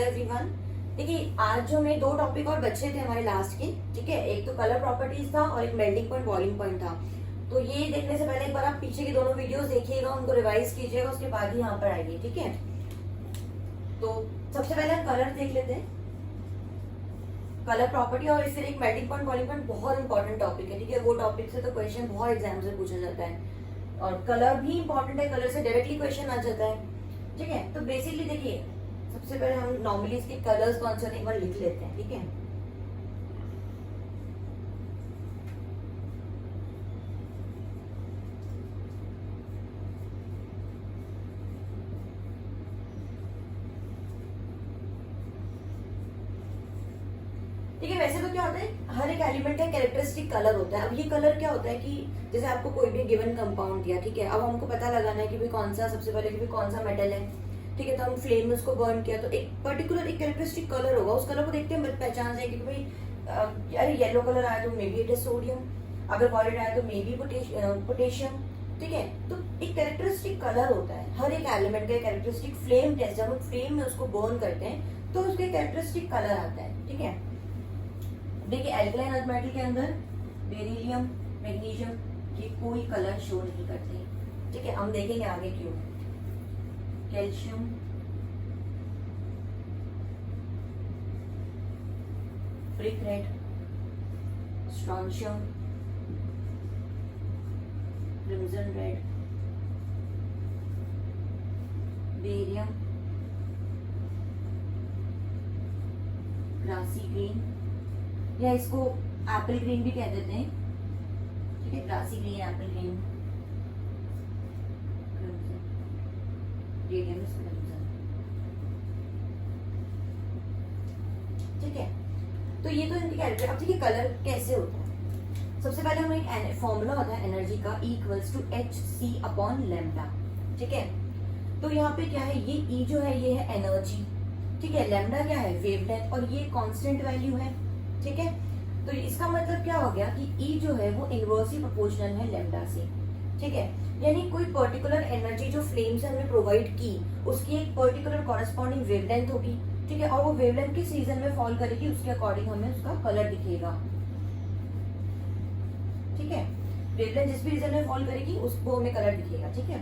Everyone. देखिए आज जो हमें दो टॉपिक और बचे थे हमारे लास्ट के, ठीक है, एक तो कलर प्रॉपर्टीज था और एक मेल्टिंग पॉइंट बॉइलिंग पॉइंट था। तो ये देखने से पहले एक बार आप पीछे की दोनों वीडियोस देखिएगा, उनको रिवाइज कीजिएगा, उसके बाद ही यहाँ पर आइए, ठीक है। तो सबसे पहले हम कलर देख लेते हैं, कलर प्रॉपर्टी, और फिर एक मेल्टिंग पॉइंट बॉइलिंग पॉइंट बहुत इंपॉर्टेंट टॉपिक है, ठीक है। वो टॉपिक से तो क्वेश्चन बहुत एग्जाम से पूछा जाता है, और कलर भी इंपॉर्टेंट है, कलर से डायरेक्टली क्वेश्चन आ जाता है, ठीक है। तो बेसिकली देखिए सबसे पहले हम नॉर्मली इसके कलर्स कौन से एक बार लिख लेते हैं, ठीक है। ठीक है, वैसे तो क्या होता है, हर एक एलिमेंट का कैरेक्टरिस्टिक कलर होता है। अब ये कलर क्या होता है कि जैसे आपको कोई भी गिवन कंपाउंड दिया, ठीक है, अब हमको पता लगाना है कि भाई कौन सा, सबसे पहले कि भाई कौन सा मेटल है, ठीक है। तो हम फ्लेम में उसको बर्न किया तो एक पर्टिकुलर एक कैरेक्टरिस्टिक कलर होगा, उस कलर को देखते हैं पहचान जाएंगे कि भाई अरे येलो कलर आया तो may be it is sodium, अगर वॉलेट आया तो मे बी पोटेशियम, ठीक है। तो एक कैरेक्टरिस्टिक कलर होता है हर एक एलिमेंट का, कैरेक्टरिस्टिक फ्लेम टेस्ट, जब हम फ्लेम में उसको बर्न करते हैं तो उसके कैरेक्टरिस्टिक कलर आता है, ठीक है। देखिए एल्कलाइन अर्थ मेटल के अंदर बेरिलियम, मैग्नीशियम, ये कोई कलर शो नहीं करते, ठीक है। हम देखेंगे आगे क्यों। Calcium, brick red, strontium, crimson red, barium, grassy green, या इसको एप्पल ग्रीन भी कह देते हैं, ठीक है। ग्रासी ग्रीन, एप्पल ग्रीन, ठीक है। तो ये तो इनकी कैरेक्टर। अब देखिए कलर कैसे होता है। सबसे पहले हमें एक फॉर्मूला होता है एनर्जी का, इक्वल्स टू Hc/λ, ठीक है। तो यहाँ पे क्या है, ये E जो है ये है एनर्जी, ठीक है। लैम्डा क्या है, वेवलेंथ, और ये कांस्टेंट वैल्यू है, ठीक है। तो इसका मतलब क्या हो गया कि E जो है वो इनवर्सली प्रोपोर्शनल है लैम्डा से, ठीक है। यानी कोई पर्टिकुलर एनर्जी जो फ्लेम से हमने प्रोवाइड की, उसकी एक पर्टिकुलर कॉरेस्पॉन्डिंग वेवलेंथ होगी, ठीक है। और वो वेवलेंथ किस रीजन में फॉल करेगी, उसके अकॉर्डिंग हमें उसका कलर दिखेगा, ठीक है। वेवलेंथ जिस भी रीजन में फॉल करेगी उसको हमें कलर दिखेगा, ठीक है।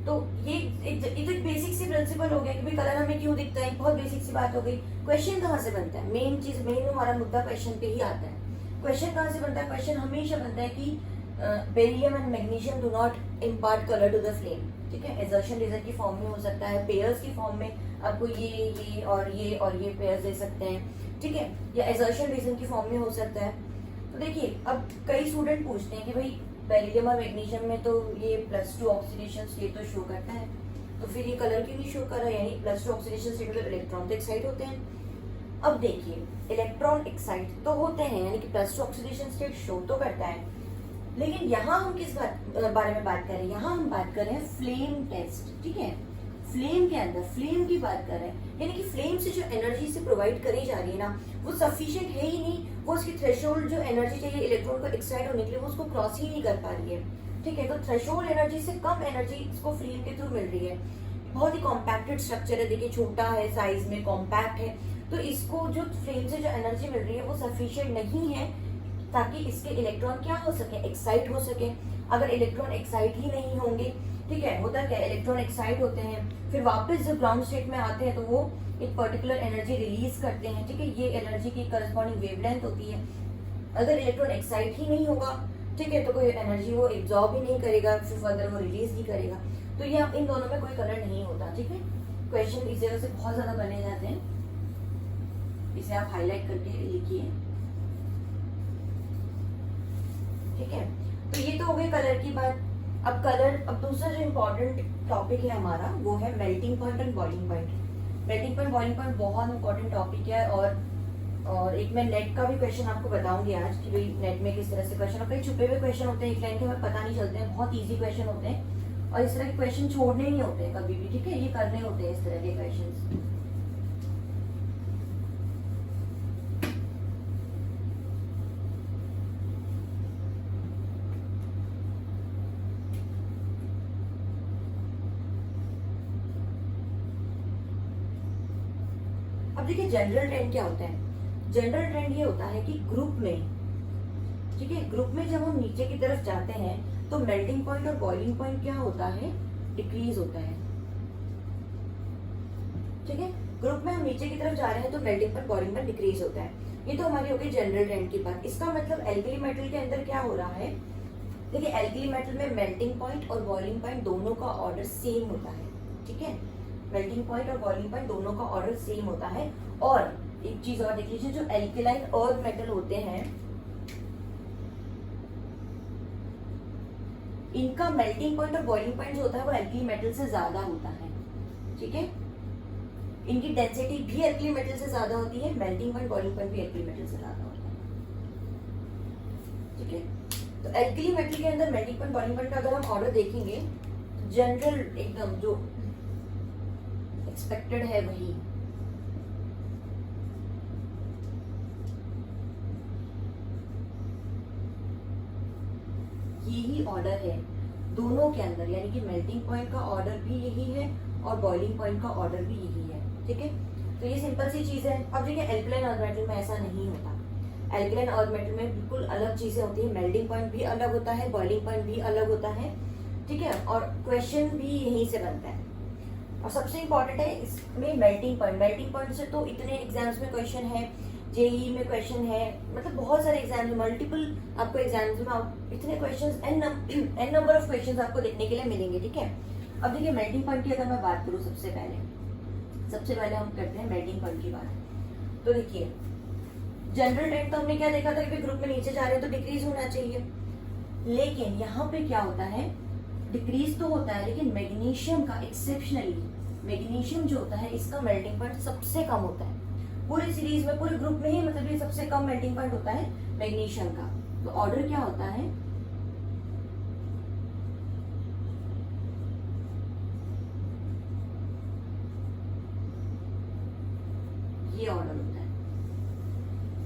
तो ये एक बेसिक सी प्रिंसिपल हो गया कि भाई कलर हमें क्यों दिखता है, बहुत बेसिक सी बात हो गई। क्वेश्चन कहाँ से बनता है, मेन चीज, मेन हमारा मुद्दा क्वेश्चन पे ही आता है। क्वेश्चन कहाँ से बनता है, क्वेश्चन हमेशा बनता है कि beryllium and magnesium do not impart colour to the flame, ठीक है। एजर्शन रीजन की फॉर्म में हो सकता है, पेयर्स की फॉर्म में आपको ये और ये पेयर्स दे सकते हैं, ठीक है, या एजर्शन रीजन की फॉर्म में हो सकता है। तो देखिए अब कई स्टूडेंट पूछते हैं कि भाई बेरिलियम और मैग्नीशियम में तो ये +2 ऑक्सीडेशन स्टेट तो शो करता है, तो फिर ये कलर क्यों नहीं शो कर रहा है, यानी +2 ऑक्सीडेशन स्टेट मतलब इलेक्ट्रॉन तो एक्साइट होते हैं। अब देखिए इलेक्ट्रॉन एक्साइट तो होते हैं, यानी कि +2 ऑक्सीडेशन स्टेट शो तो करता है, लेकिन यहाँ हम किस बारे में बात कर रहे हैं, यहाँ हम बात कर रहे हैं फ्लेम टेस्ट, ठीक है। फ्लेम के अंदर फ्लेम की बात कर रहे हैं, यानी कि फ्लेम से जो एनर्जी से प्रोवाइड करी जा रही है ना, वो सफिशिएंट है ही नहीं, वो उसकी थ्रेशोल्ड जो एनर्जी चाहिए इलेक्ट्रॉन को एक्साइट होने के लिए वो उसको क्रॉस ही नहीं कर पा रही है, ठीक है। तो थ्रेशोल्ड एनर्जी से कम एनर्जी इसको फ्लेम के थ्रू मिल रही है। बहुत ही कॉम्पैक्टेड स्ट्रक्चर है, देखिए छोटा है साइज में, कॉम्पैक्ट है, तो इसको जो फ्लेम से जो एनर्जी मिल रही है वो सफिशिएंट नहीं है ताकि इसके इलेक्ट्रॉन क्या हो सके, एक्साइट हो सके। अगर इलेक्ट्रॉन एक्साइट ही नहीं होंगे, ठीक है, होता क्या, इलेक्ट्रॉन एक्साइट होते हैं, फिर वापस जब ग्राउंड स्टेट में आते हैं तो वो एक पर्टिकुलर एनर्जी रिलीज करते हैं, ठीक है। ये एनर्जी की करस्पॉन्डिंग वेवलेंथ होती है। अगर इलेक्ट्रॉन एक्साइट ही नहीं होगा, ठीक है, तो कोई एनर्जी वो एब्जॉर्ब ही नहीं करेगा, फिर फर्दर वो रिलीज नहीं करेगा। तो ये इन दोनों में कोई कलर नहीं होता, ठीक है। क्वेश्चन इस जगह से बहुत ज्यादा बने जाते हैं, इसे आप हाईलाइट करके लिखिए, ठीक है। तो ये तो हो गई कलर की बात। अब दूसरा जो इम्पोर्टेंट टॉपिक है हमारा वो है melting point and boiling point. Melting point, boiling point बहुत इंपॉर्टेंट टॉपिक है, और एक मैं नेट का भी क्वेश्चन आपको बताऊंगी आज कि भाई नेट में किस तरह से क्वेश्चन, और कई छुपे हुए क्वेश्चन होते हैं एक लाइन के, हमें पता नहीं चलते हैं, बहुत ईजी क्वेश्चन होते हैं, और इस तरह के क्वेश्चन छोड़ने नहीं होते हैं कभी भी, ठीक है, ये करने होते हैं इस तरह के क्वेश्चन। अब देखिए जनरल ट्रेंड क्या होता है। जनरल ट्रेंड ये होता है कि ग्रुप में, ठीक है, ग्रुप में जब हम नीचे की तरफ जाते हैं तो मेल्टिंग पॉइंट और बॉइलिंग पॉइंट क्या होता है, डिक्रीज होता है। ठीक है, ग्रुप में हम नीचे की तरफ जा रहे हैं तो melting point boiling point decrease होता है। ये तो हमारी हो गई जनरल ट्रेंड की बात। इसका मतलब एल्कली मेटल के अंदर क्या हो रहा है, देखिए एल्कली मेटल में मेल्टिंग पॉइंट और बॉइलिंग पॉइंट दोनों का ऑर्डर सेम होता है। ठीक है, मेल्टिंग पॉइंट और बॉइलिंग पॉइंट दोनों का ऑर्डर सेम होता है। और एक चीज और देख लीजिए, जो एल्केलाइन अर्थ मेटल होते हैं इनका मेल्टिंग पॉइंट और बॉइलिंग पॉइंट जो होता है वो एल्कली मेटल से ज्यादा होता है। ठीक है, इनकी डेंसिटी भी एल्कली मेटल से ज्यादा होती है, मेल्टिंग पॉइंट बॉइलिंग पॉइंट भी एल्कली मेटल से ज्यादा होता है। ठीक है, तो एल्कली मेटल के अंदर मेल्टिंग पॉइंट बॉइलिंग पॉइंट का अगर हम ऑर्डर देखेंगे, जनरल एकदम जो एक्सपेक्टेड है वही। यही ऑर्डर है दोनों के अंदर, यानी कि मेल्टिंग पॉइंट का ऑर्डर भी यही है और बॉइलिंग पॉइंट का ऑर्डर भी यही है। ठीक है, तो ये सिंपल सी चीज है। अब देखिए एल्कलाइन अर्थ मेटल में ऐसा नहीं होता। एल्कलाइन अर्थ मेटल में बिल्कुल अलग चीजें होती है, मेल्टिंग पॉइंट भी अलग होता है, बॉइलिंग पॉइंट भी अलग होता है। ठीक है, और क्वेश्चन भी यहीं से बनता है। और सबसे इंपॉर्टेंट है इसमें मेल्टिंग पॉइंट। मेल्टिंग पॉइंट से तो इतने एग्जाम्स में क्वेश्चन है, जेई में क्वेश्चन है, मतलब बहुत सारे एग्जाम में, मल्टीपल आपको एग्जाम्स में आप इतने questions n number of questions आपको देखने के लिए मिलेंगे। ठीक है, अब देखिए मेल्टिंग पॉइंट की अगर मैं बात करूँ, सबसे पहले हम करते हैं मेल्टिंग पॉइंट की बात। तो देखिए जनरल ट्रेंड तो हमने क्या देखा था कि ग्रुप में नीचे जा रहे हैं तो डिक्रीज होना चाहिए, लेकिन यहाँ पे क्या होता है, डिक्रीज तो होता है, लेकिन मैग्नीशियम का एक्सेप्शनली, मैग्नीशियम जो होता है इसका मेल्टिंग पॉइंट सबसे कम होता है पूरी सीरीज में, पूरे ग्रुप में ही, मतलब ये सबसे कम मेल्टिंग पॉइंट होता है मैग्नीशियम का। तो ऑर्डर क्या होता है, ये ऑर्डर होता है।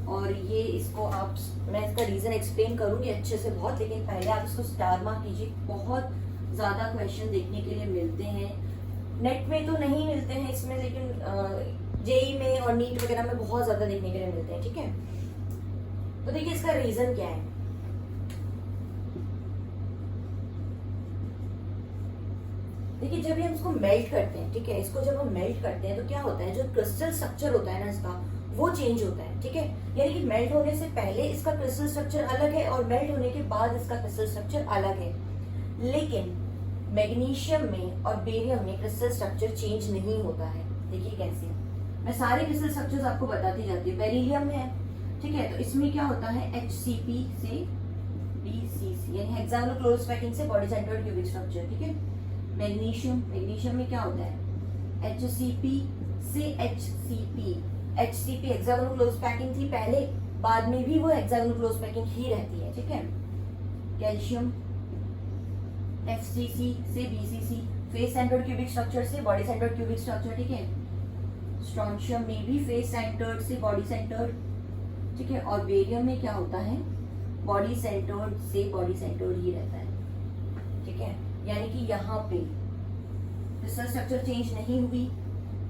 और ये इसको आप, मैं इसका रीजन एक्सप्लेन करूंगी अच्छे से बहुत, लेकिन पहले आप इसको स्टार मार्क कीजिए। बहुत ज्यादा क्वेश्चन देखने के लिए मिलते हैं, नेट में तो नहीं मिलते हैं इसमें, लेकिन जेई में और नीट वगैरह में बहुत ज्यादा देखने के लिए मिलते हैं। ठीक है, तो देखिए इसका रीजन क्या है। देखिए जब हम इसको मेल्ट करते हैं, ठीक है, इसको जब हम मेल्ट करते हैं तो क्या होता है, जो क्रिस्टल स्ट्रक्चर होता है ना इसका, वो चेंज होता है। ठीक है, यानी कि मेल्ट होने से पहले इसका क्रिस्टल स्ट्रक्चर अलग है और मेल्ट होने के बाद इसका क्रिस्टल स्ट्रक्चर अलग है। लेकिन मैग्नीशियम में और बेरियम में क्रिस्टल स्ट्रक्चर चेंज नहीं होता है। देखिए कैसे, मैं सारे क्रिस्टल स्ट्रक्चर्स आपको बताती जाती हूँ। बेरिलियम है, ठीक है, तो इसमें क्या होता है, HCP से BCC, यानी हेक्सागोनल क्लोज पैकिंग से बॉडी सेंटर्ड क्यूबिक स्ट्रक्चर। ठीक है, मैग्नीशियम में क्या होता है, HCP से HCP हेक्सागोनल क्लोज पैकिंग थी पहले, बाद में भी वो हेक्सागोनल क्लोज पैकिंग ही रहती है। ठीक है, कैल्शियम FCC से BCC, face centred cubic structure से बॉडी सेंटर्ड क्यूबिक स्ट्रक्चर। ठीक है, स्ट्रॉन्शियम में भी फेस सेंटर्ड से बॉडी सेंटर्ड। ठीक है, और बेरियम में क्या होता है, बॉडी सेंटर्ड से बॉडी सेंटर्ड ही रहता है। ठीक है, यानी कि यहाँ पे क्रिस्टल स्ट्रक्चर चेंज नहीं हुई।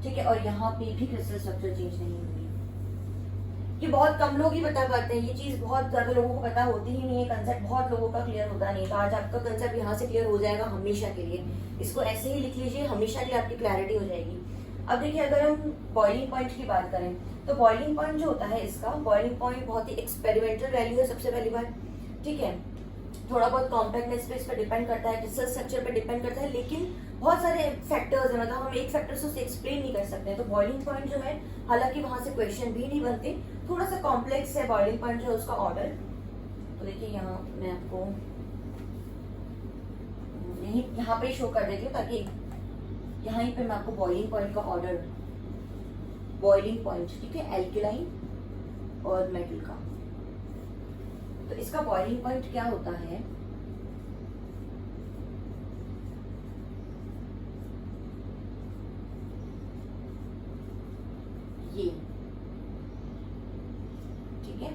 ठीक है, और यहाँ पे भी क्रिस्टल स्ट्रक्चर चेंज नहीं हुई। ये बहुत कम लोग ही बता पाते हैं, ये चीज बहुत ज्यादा लोगों को पता होती ही नहीं है, कंसेप्ट बहुत लोगों का क्लियर होता नहीं। तो आज आपका कंसेप्ट यहाँ से क्लियर हो जाएगा हमेशा के लिए। इसको ऐसे ही लिख लीजिए, हमेशा के लिए आपकी क्लैरिटी हो जाएगी। अब देखिए अगर हम बॉइलिंग पॉइंट की बात करें तो बॉइलिंग पॉइंट जो होता है इसका, बॉइलिंग पॉइंट बहुत ही एक्सपेरिमेंटल वैल्यू है सबसे पहली बात। ठीक है, थोड़ा बहुत कॉम्पैक्टनेस पे इस पर डिपेंड करता है, क्रिस्टल स्ट्रक्चर पे डिपेंड करता है, लेकिन बहुत सारे फैक्टर्स हैं, मतलब हम एक फैक्टर से उसे एक्सप्लेन नहीं कर सकते। तो बॉइलिंग पॉइंट जो है, हालांकि वहां से क्वेश्चन भी नहीं बनते, थोड़ा सा कॉम्प्लेक्स है बॉइलिंग पॉइंट जो है उसका ऑर्डर। तो देखिए यहाँ मैं आपको यहाँ पे शो कर देती हूँ, ताकि यहाँ पे मैं आपको बॉइलिंग पॉइंट का ऑर्डर, बॉइलिंग पॉइंट, ठीक है, एल्केलाइन और मेटल का। तो इसका बॉइलिंग पॉइंट क्या होता है, ये, ठीक है,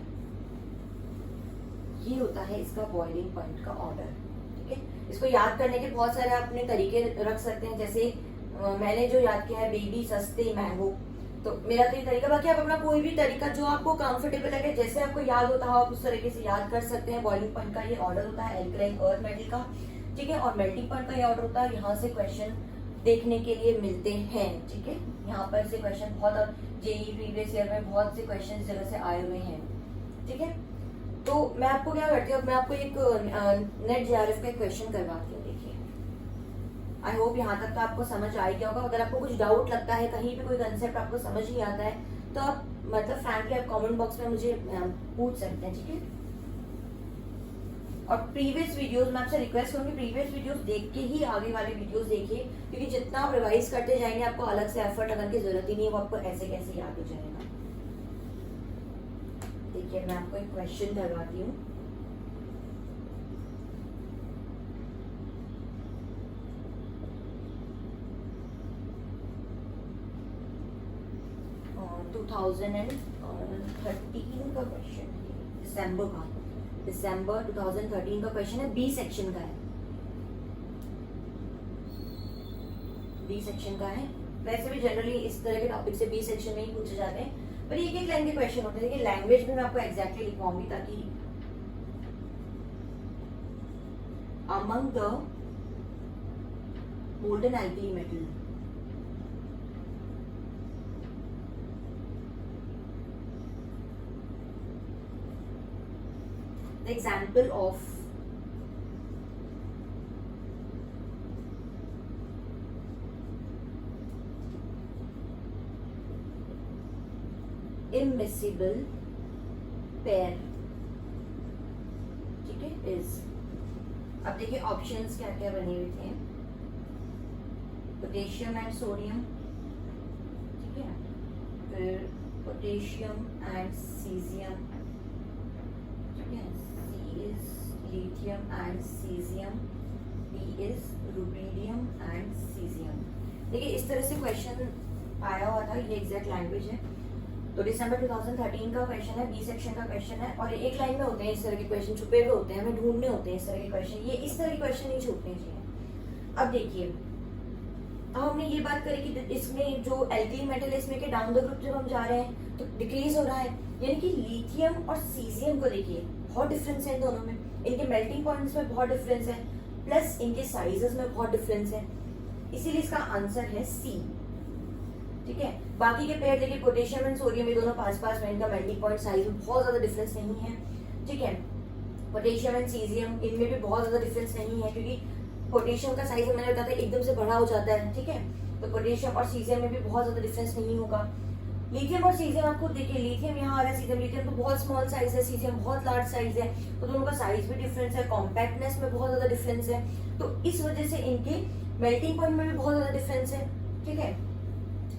ये होता है इसका बॉइलिंग पॉइंट का ऑर्डर। ठीक है, इसको याद करने के बहुत सारे अपने तरीके रख सकते हैं, जैसे मैंने जो याद किया है, बेबी सस्ते मैंगो, तो मेरा तो ये तरीका, बाकी आप अपना कोई भी तरीका जो आपको कंफर्टेबल लगे, जैसे आपको याद होता हो आप उस तरीके से याद कर सकते हैं। बॉइलिंग पॉइंट का ये ऑर्डर होता है एल्कलाइन अर्थ मेटल का, ठीक है, और मेल्टिंग पॉइंट का ये ऑर्डर होता है। यहाँ से क्वेश्चन देखने के लिए मिलते हैं, ठीक है, यहाँ पर से क्वेश्चन बहुत, जेई प्रीवियस ईयर में बहुत से क्वेश्चन इस जगह से आए हुए हैं, ठीक है। तो मैं आपको क्या करती हूँ, मैं आपको एक नेट जेआरएफ का क्वेश्चन करवाती हूँ। देखिए, आई होप यहाँ तक तो आपको समझ आ गया होगा। अगर आपको कुछ डाउट लगता है, कहीं भी कोई कंसेप्ट आपको समझ नहीं आता है, तो आप मतलब फ्रैंकली आप कमेंट बॉक्स में मुझे पूछ सकते हैं, ठीक है। और प्रीवियस वीडियोस मैं आपसे रिक्वेस्ट करूंगी, प्रीवियस वीडियोस देख के ही आगे वाले वीडियोस देखिए, क्योंकि जितना आप रिवाइज करते जाएंगे आपको अलग से एफर्ट लगाने की जरूरत ही नहीं है, वो आपको ऐसे कैसे याद हो जाएगा। देखिए, मैं आपको एक क्वेश्चन करवाती हूँ। और 2013 का क्वेश्चन है, दिसंबर 2013 का क्वेश्चन है, बी सेक्शन का है, बी सेक्शन का है। वैसे भी जनरली इस तरह के टॉपिक से बी सेक्शन में ही पूछे जाते हैं, पर एक एक लाइन के क्वेश्चन होते हैं। देखिए, लैंग्वेज भी मैं आपको एग्जैक्टली लिखवाऊंगी ताकि among the molten alkali metal, the example of immiscible pair, ठीक है, is, अब देखिए ऑप्शंस क्या क्या बने हुए थे, पोटेशियम एंड सोडियम, ठीक है, फिर पोटेशियम एंड सीजियम, ठीक है, C is lithium and caesium, D is rubidium and caesium. देखिए, इस तरह से क्वेश्चन आया हुआ था, ये एग्जैक्ट लैंग्वेज है। तो दिसंबर 2013 का क्वेश्चन है, बी सेक्शन का क्वेश्चन है, और एक लाइन में होते हैं इस तरह के क्वेश्चन, छुपे हुए होते हैं, हमें ढूंढने होते हैं इस तरह के क्वेश्चन। ये इस तरह के क्वेश्चन नहीं छूटने चाहिए। अब देखिए, अब हमने ये बात करी कि इसमें जो एल्कली मेटल है, इसमें के डाउन द ग्रुप जब हम जा रहे हैं तो डिक्रीज हो रहा है, यानी कि लिथियम और सीजियम को देखिए बहुत डिफरेंस है इन दोनों में, इनके मेल्टिंग पॉइंट्स में बहुत डिफरेंस है, प्लस इनके साइजेस में बहुत डिफरेंस है, इसीलिए इसका आंसर है सी, ठीक है। बाकी के पेयर देखिए, पोटेशियम एंड सोडियम ये दोनों पास में, इनका मेल्टिंग पॉइंट साइज में बहुत ज्यादा डिफरेंस नहीं है, ठीक है। पोटेशियम एंड सीजियम इनमें भी बहुत ज्यादा डिफरेंस नहीं है, क्योंकि पोटेशियम का साइज मैंने बताया था एकदम से बड़ा हो जाता है, ठीक है, तो पोटेशियम और सीजियम में भी बहुत ज्यादा डिफरेंस नहीं होगा। लिथियम और सीजियम आप खुद देखिए, लिथियम यहाँ आ रहा है, सीजियम, लिथियम तो बहुत स्मॉल साइज है, सीजियम बहुत लार्ज साइज है, तो दोनों का साइज भी डिफरेंस है, कॉम्पैक्टनेस में बहुत ज्यादा डिफरेंस है, तो इस वजह से इनके मेल्टिंग पॉइंट में भी बहुत ज्यादा डिफरेंस है, ठीक है।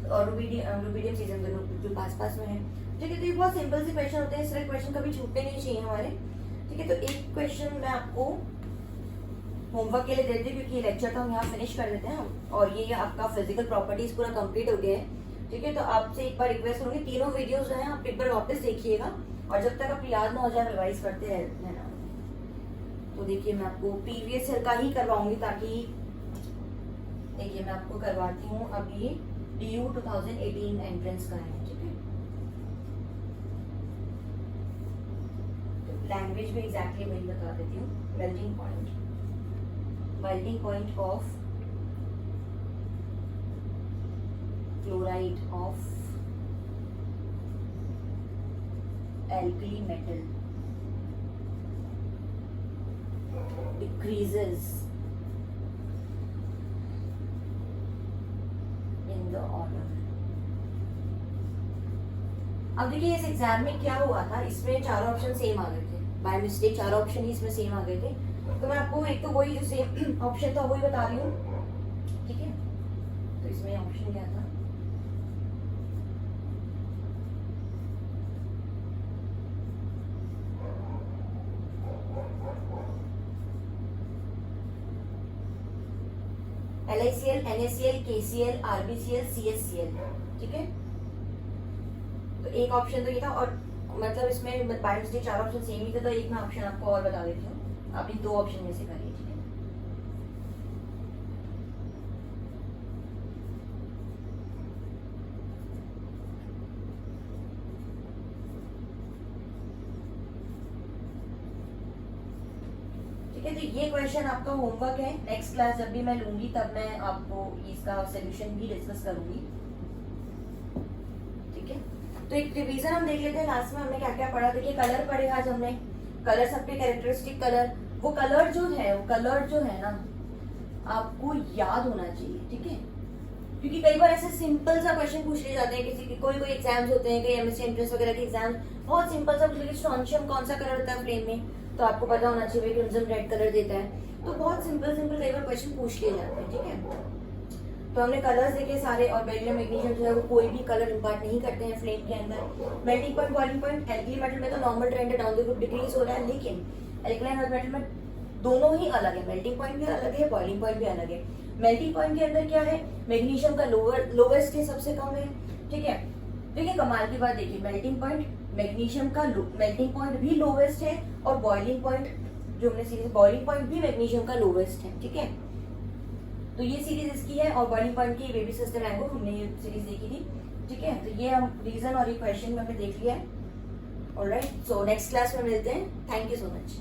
और रुबिडियम सीजियम दोनों जो पास में है, ठीक है। तो ये बहुत सिंपल से क्वेश्चन होते हैं, इस तरह क्वेश्चन कभी छूटने नहीं चाहिए हमारे, ठीक है। तो एक क्वेश्चन मैं आपको होमवर्क के लिए देते हैं, क्योंकि लेक्चर तो हम यहाँ फिनिश कर देते हैं, और ये आपका फिजिकल प्रॉपर्टीज पूरा कंप्लीट हो गया है, ठीक है। तो आपसे एक बार रिक्वेस्ट करूंगी, तीनों वीडियोस जो हैं आप एक बार वापस देखिएगा, और जब तक आप याद ना हो जाए रिवाइज करते रहना। तो देखिए, मैं आपको प्रीवियस ईयर का ही करवाऊंगी, ताकि देखिए मैं आपको करवाती हूँ। अब ये DU 2018 एंट्रेंस का है, ठीक है। तो लैंग्वेज भी एग्जैक्टली वही बता देती हूँ। Melting point of chloride of alkali metal decreases in the order। अब देखिए, इस एग्जाम में क्या हुआ था, इसमें चारों ऑप्शन सेम आ गए थे, बाय मिस्टेक चारों ऑप्शन ही इसमें सेम आ गए थे। तो मैं आपको एक तो वही जो सेम ऑप्शन था वही बता रही हूँ, ठीक है। तो इसमें ऑप्शन क्या था, LiCl, NaCl, KCl, RbCl, CaCl, ठीक है। तो एक ऑप्शन तो ये था, और मतलब इसमें बाय मिस्टेक चार ऑप्शन सेम ही थे, तो एक मैं ऑप्शन आपको और बता देती हूँ, आप इन दो ऑप्शन में से करिए, ठीक है। ठीक है, तो ये क्वेश्चन आपका होमवर्क है। नेक्स्ट क्लास जब भी मैं लूंगी तब मैं आपको इसका सोल्यूशन भी डिस्कस करूंगी। ठीक है, तो एक रिवीजन हम देख लेते हैं लास्ट में हमने क्या क्या पढ़ा। देखिए कलर पढ़े आज हमने, कलर सबके कैरेक्टरिस्टिक कलर, वो कलर जो है ना आपको याद होना चाहिए। ठीक है, क्योंकि कई बार ऐसे सिंपल सा क्वेश्चन पूछ लिए जाते हैं किसी के, कोई एग्जाम्स होते हैं, कई एमएससी एंट्रेंस वगैरह के एग्जाम बहुत सिंपल सा पूछ लिया स्ट्रॉन्शियम कौन सा कलर होता है फ्लेम में, तो आपको पता होना चाहिए भाई क्रिम्सन रेड कलर देता है। तो बहुत सिंपल कई बार क्वेश्चन पूछ लिए जाते हैं। ठीक है, तो हमने कलर्स देखे सारे, और बेरिलियम मैग्नीशियम जो है वो कोई भी कलर इम्पार्ट नहीं करते हैं फ्लेम के अंदर। Melting point, boiling point, alkali metal में तो नॉर्मल ट्रेंड है, डाउन द ग्रुप डिक्रीज हो रहा है, लेकिन एल्कलाइन अर्थ मेटल में दोनों ही अलग है, मेल्टिंग पॉइंट भी अलग है, बॉइलिंग पॉइंट भी अलग है। मेल्टिंग पॉइंट के अंदर क्या है, मैग्नीशियम का लोवेस्ट है, सबसे कम है। ठीक है, देखिए कमाल की बात देखिए, मेल्टिंग पॉइंट मैग्नीशियम का मेल्टिंग पॉइंट भी लोवेस्ट है, और बॉइलिंग पॉइंट जो हमने सीरीज, बॉइलिंग पॉइंट भी मैग्नीशियम का लोवेस्ट है। ठीक है, तो ये सीरीज इसकी है, और बॉइलिंग पॉइंट की बेबी सिस्टर मैंगो हमने ये सीरीज देखी थी। ठीक है, तो ये हम रीजन और ये क्वेश्चन में हमने देख लिया है। ऑलराइट, सो नेक्स्ट क्लास में मिलते हैं। Thank you so much.